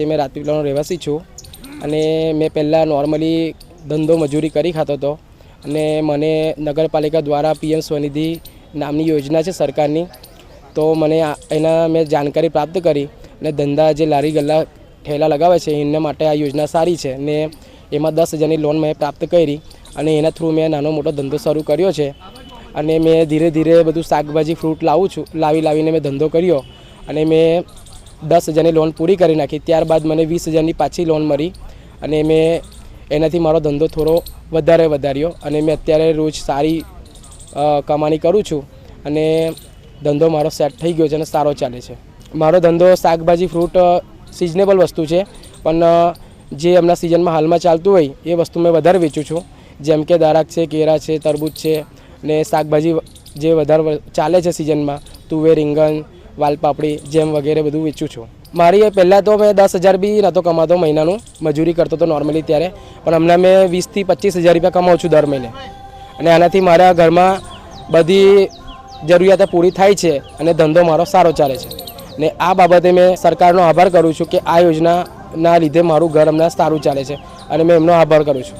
मैं રાજપીપળાનો રહેવાસી છું અને મેં પહેલાં નોર્મલી ધંધો મજૂરી કરી ખાતો હતો અને મને નગરપાલિકા દ્વારા પીએમ સ્વનિધિ નામની યોજના છે સરકારની, તો મને એના મેં જાણકારી પ્રાપ્ત કરી અને ધંધા જે લારી ગલ્લા ઠેલા લગાવે છે એના માટે આ યોજના સારી છે ને એમાં 10,000ની લોન મેં પ્રાપ્ત કરી અને એના થ્રુ મેં નાનો મોટો ધંધો શરૂ કર્યો છે અને મેં ધીરે ધીરે બધું શાકભાજી ફ્રૂટ લાવીને મેં ધંધો કર્યો અને મેં 10,000ની લોન પૂરી કરી નાખી। ત્યારબાદ મને 20,000ની પાછી લોન મળી અને મેં એનાથી મારો ધંધો થોડો વધાર્યો અને મેં અત્યારે રોજ સારી કમાણી કરું છું અને ધંધો મારો સેટ થઈ ગયો છે અને સારો ચાલે છે। મારો ધંધો શાકભાજી ફ્રૂટ સિઝનેબલ વસ્તુ છે, પણ જે હમણાં સિઝનમાં હાલમાં ચાલતું હોય એ વસ્તુ મેં વધારે વેચું છું, જેમ કે દારાક છે, કેળા છે, તરબૂચ છે ને શાકભાજી જે વધારે ચાલે છે સિઝનમાં તુવેર, રીંગણ, વાલપાપડી જેમ વગેરે બધું વેચું છું। મારી પહેલાં તો મેં 10,000 બી નહોતો કમાતો મહિનાનું, મજૂરી કરતો હતો નોર્મલી ત્યારે, પણ હમણાં મેં 20,000થી 25,000 રૂપિયા કમાઉં છું દર મહિને અને આનાથી મારા ઘરમાં બધી જરૂરિયાતો પૂરી થાય છે અને ધંધો મારો સારો ચાલે છે ને આ બાબતે મેં સરકારનો આભાર કરું છું કે આ યોજનાના લીધે મારું ઘર હમણાં સારું ચાલે છે અને મેં એમનો આભાર કરું છું।